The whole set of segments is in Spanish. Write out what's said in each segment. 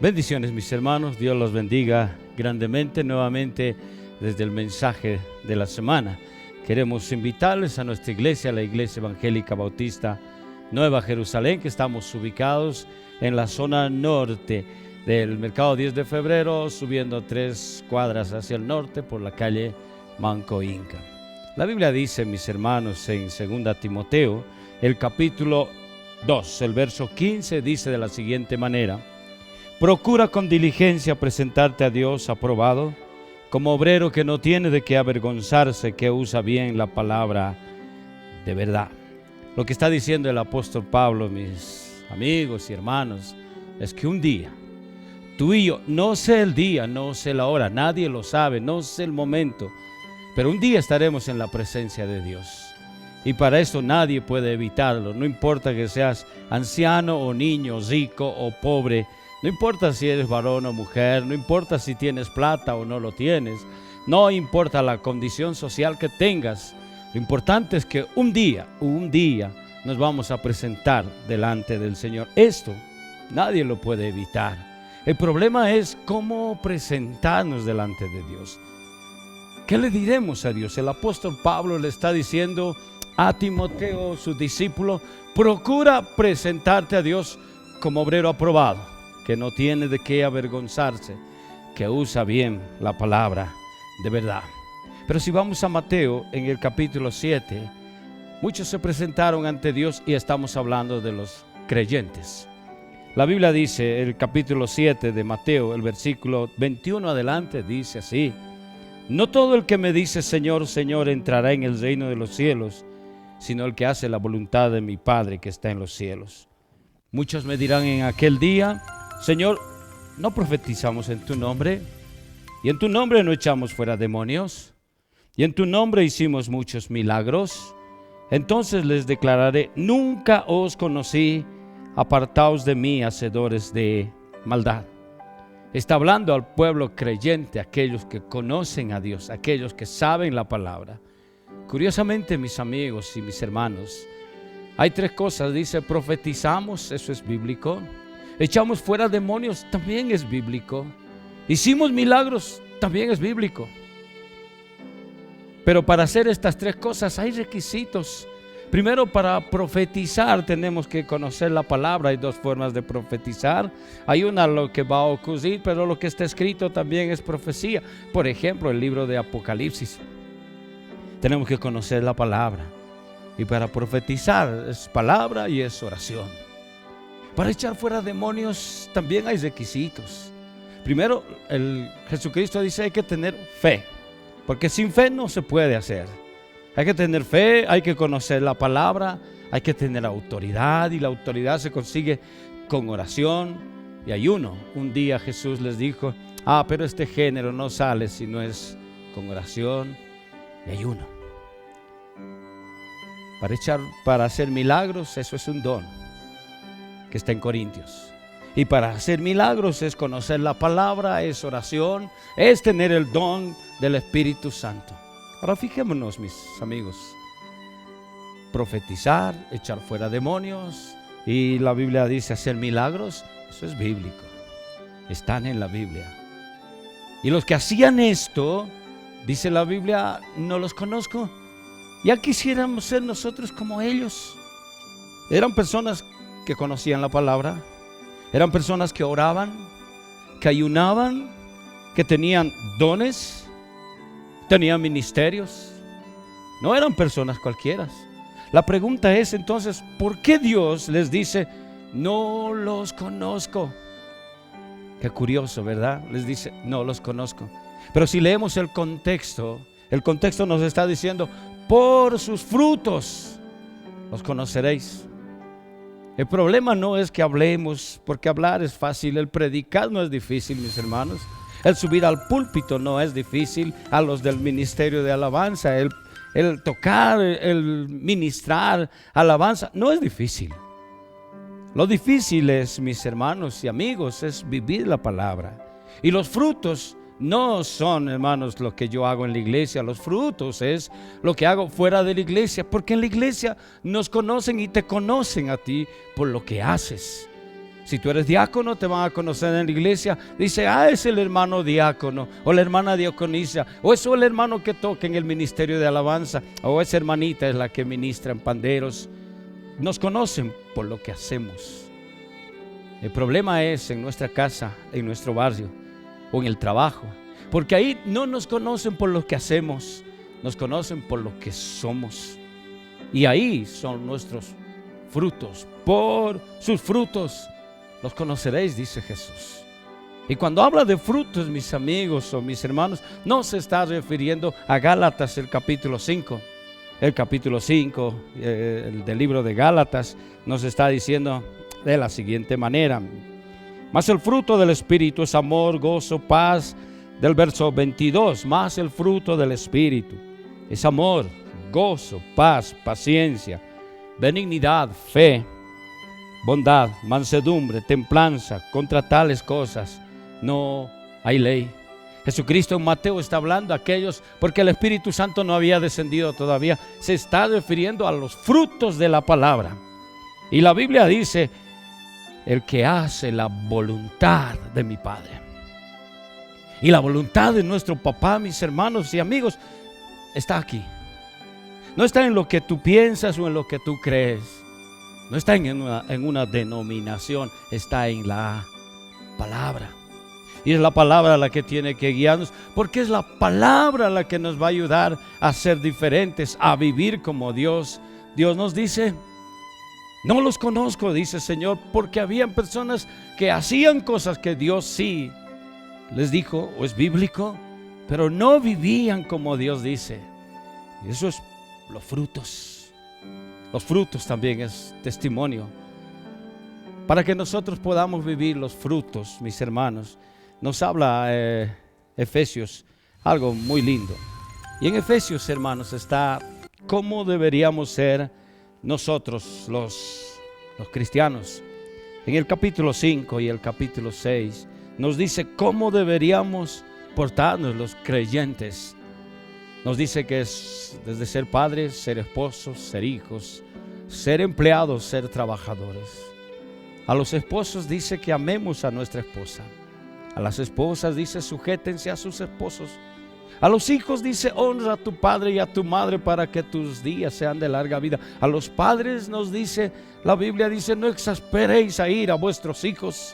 Bendiciones, mis hermanos, Dios los bendiga grandemente nuevamente desde el mensaje de la semana. Queremos invitarles a nuestra iglesia, la Iglesia Evangélica Bautista Nueva Jerusalén, que estamos ubicados en la zona norte del Mercado 10 de Febrero, subiendo 3 cuadras hacia el norte por la calle Manco Inca. La Biblia dice, mis hermanos, en 2 Timoteo, el capítulo 2, el verso 15, dice de la siguiente manera: procura con diligencia presentarte a Dios aprobado, como obrero que no tiene de qué avergonzarse, que usa bien la palabra de verdad. Lo que está diciendo el apóstol Pablo, mis amigos y hermanos, es que un día, tú y yo, no sé el día, no sé la hora, nadie lo sabe, no sé el momento, pero un día estaremos en la presencia de Dios. Y para eso nadie puede evitarlo, no importa que seas anciano o niño, rico o pobre. No importa si eres varón o mujer, no importa si tienes plata o no lo tienes, no importa la condición social que tengas. Lo importante es que un día nos vamos a presentar delante del Señor. Esto nadie lo puede evitar. El problema es cómo presentarnos delante de Dios. ¿Qué le diremos a Dios? El apóstol Pablo le está diciendo a Timoteo, su discípulo: procura presentarte a Dios como obrero aprobado, que no tiene de qué avergonzarse, que usa bien la palabra de verdad. Pero si vamos a Mateo, en el capítulo 7, muchos se presentaron ante Dios y estamos hablando de los creyentes. La Biblia dice, el capítulo 7 de Mateo, el versículo 21 adelante, dice así: no todo el que me dice Señor, Señor entrará en el reino de los cielos, sino el que hace la voluntad de mi Padre que está en los cielos. Muchos me dirán en aquel día: Señor, ¿no profetizamos en tu nombre? Y en tu nombre no echamos fuera demonios, y en tu nombre hicimos muchos milagros. Entonces les declararé: nunca os conocí, apartaos de mí, hacedores de maldad. Está hablando al pueblo creyente, aquellos que conocen a Dios, aquellos que saben la palabra. Curiosamente, mis amigos y mis hermanos, hay 3 cosas. Dice, profetizamos, eso es bíblico. Echamos fuera demonios, también es bíblico. Hicimos milagros, también es bíblico. Pero para hacer estas 3 cosas hay requisitos. Primero, para profetizar tenemos que conocer la palabra. Hay 2 formas de profetizar. Hay una, lo que va a ocurrir, pero lo que está escrito también es profecía. Por ejemplo, el libro de Apocalipsis. Tenemos que conocer la palabra. Y para profetizar es palabra y es oración. Para echar fuera demonios también hay requisitos. Primero, Jesucristo dice: hay que tener fe, porque sin fe no se puede hacer. Hay que tener fe, hay que conocer la palabra, hay que tener autoridad, y la autoridad se consigue con oración y ayuno. Un día Jesús les dijo: pero este género no sale si no es con oración y ayuno. Para hacer milagros, eso es un don que está en Corintios. Y para hacer milagros es conocer la palabra, es oración, es tener el don del Espíritu Santo. Ahora fijémonos, mis amigos, profetizar, echar fuera demonios, y la Biblia dice hacer milagros, eso es bíblico, están en la Biblia. Y los que hacían esto, dice la Biblia, no los conozco. Ya quisiéramos ser nosotros como ellos. Eran personas que conocían la palabra, eran personas que oraban, que ayunaban, que tenían dones, tenían ministerios. No eran personas cualquiera. La pregunta es entonces, ¿por qué Dios les dice: no los conozco? Qué curioso, ¿verdad? Les dice: no los conozco. Pero si leemos el contexto nos está diciendo: por sus frutos los conoceréis. El problema no es que hablemos, porque hablar es fácil. El predicar no es difícil, mis hermanos. El subir al púlpito no es difícil. A los del ministerio de alabanza, el tocar, el ministrar alabanza, no es difícil. Lo difícil es, mis hermanos y amigos, es vivir la palabra. Y los frutos no son, hermanos, lo que yo hago en la iglesia. Los frutos es lo que hago fuera de la iglesia, porque en la iglesia nos conocen y te conocen a ti por lo que haces. Si tú eres diácono, te van a conocer en la iglesia. Dice, es el hermano diácono, o la hermana diaconisa, o es el hermano que toca en el ministerio de alabanza, o esa hermanita es la que ministra en panderos. Nos conocen por lo que hacemos. El problema es en nuestra casa, en nuestro barrio o en el trabajo, porque ahí no nos conocen por lo que hacemos, nos conocen por lo que somos. Y ahí son nuestros frutos. Por sus frutos los conoceréis, dice Jesús. Y cuando habla de frutos, mis amigos o mis hermanos, no se está refiriendo a Gálatas, el capítulo 5. El capítulo 5 del libro de Gálatas nos está diciendo de la siguiente manera: mas el fruto del Espíritu es amor, gozo, paz. Del verso 22, más el fruto del Espíritu es amor, gozo, paz, paciencia, benignidad, fe, bondad, mansedumbre, templanza. Contra tales cosas no hay ley. Jesucristo en Mateo está hablando a aquellos, porque el Espíritu Santo no había descendido todavía, se está refiriendo a los frutos de la palabra. Y la Biblia dice: el que hace la voluntad de mi Padre. Y la voluntad de nuestro papá, mis hermanos y amigos, está aquí. No está en lo que tú piensas o en lo que tú crees. No está en una denominación, está en la palabra. Y es la palabra la que tiene que guiarnos, porque es la palabra la que nos va a ayudar a ser diferentes, a vivir como Dios. Dios nos dice: no los conozco, dice el Señor, porque habían personas que hacían cosas que Dios sí les dijo, o es bíblico, pero no vivían como Dios dice. Y eso es los frutos. Los frutos también es testimonio. Para que nosotros podamos vivir los frutos, mis hermanos, nos habla Efesios, algo muy lindo. Y en Efesios, hermanos, está cómo deberíamos ser nosotros los cristianos. En el capítulo 5 y el capítulo 6 nos dice cómo deberíamos portarnos los creyentes. Nos dice que es desde ser padres, ser esposos, ser hijos, ser empleados, ser trabajadores. A los esposos dice que amemos a nuestra esposa. A las esposas dice: sujétense a sus esposos. A los hijos dice: honra a tu padre y a tu madre para que tus días sean de larga vida. A los padres nos dice, la Biblia dice: no exasperéis a ir a vuestros hijos.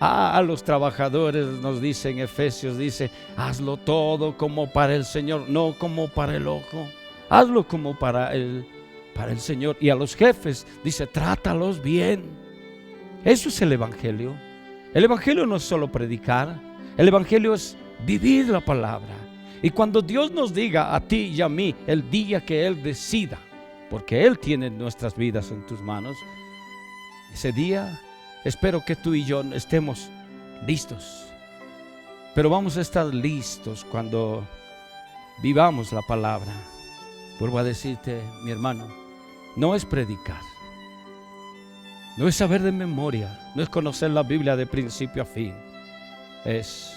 A los trabajadores nos dice en Efesios, dice: hazlo todo como para el Señor, no como para el ojo. Hazlo como para el Señor. Y a los jefes dice: trátalos bien. Eso es el Evangelio. El Evangelio no es solo predicar, el Evangelio es vivir la palabra. Y cuando Dios nos diga a ti y a mí el día que Él decida, porque Él tiene nuestras vidas en tus manos, ese día espero que tú y yo estemos listos. Pero vamos a estar listos cuando vivamos la palabra. Vuelvo a decirte, mi hermano, no es predicar, no es saber de memoria, no es conocer la Biblia de principio a fin, es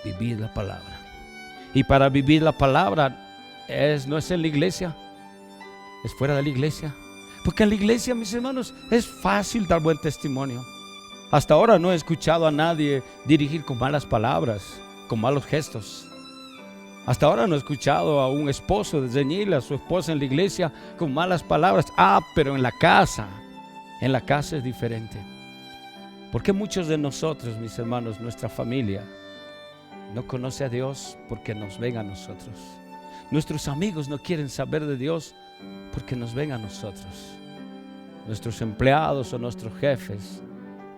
vivir la palabra. Y para vivir la palabra no es en la iglesia, es fuera de la iglesia. Porque en la iglesia, mis hermanos, es fácil dar buen testimonio. Hasta ahora no he escuchado a nadie dirigir con malas palabras, con malos gestos. Hasta ahora no he escuchado a un esposo reñirle a su esposa en la iglesia con malas palabras. Pero en la casa es diferente. Porque muchos de nosotros, mis hermanos, nuestra familia, no conoce a Dios porque nos ven a nosotros. Nuestros amigos no quieren saber de Dios porque nos ven a nosotros. Nuestros empleados o nuestros jefes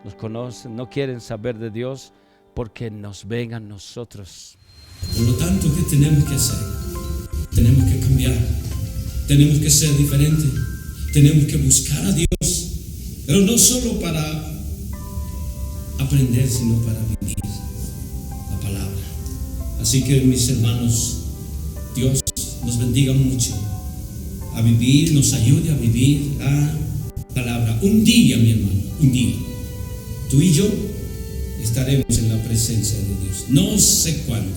nos conocen, no quieren saber de Dios porque nos ven a nosotros. Por lo tanto, ¿qué tenemos que hacer? Tenemos que cambiar, tenemos que ser diferentes, tenemos que buscar a Dios, pero no solo para aprender, sino para vivir la palabra. Así que, mis hermanos, Dios nos bendiga mucho a vivir, nos ayude a vivir la palabra. Un día, mi hermano, un día, tú y yo estaremos en la presencia de Dios. No sé cuándo,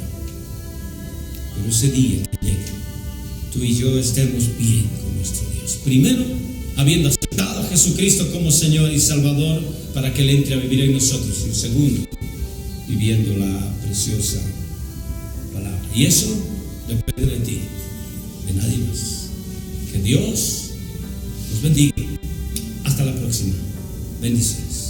pero ese día que llegue, tú y yo estemos bien con nuestro Dios. Primero, habiendo aceptado a Jesucristo como Señor y Salvador para que Él entre a vivir en nosotros. Y segundo, viviendo la preciosa palabra. Y eso depende de ti, de nadie más. Que Dios los bendiga. Hasta la próxima. Bendiciones.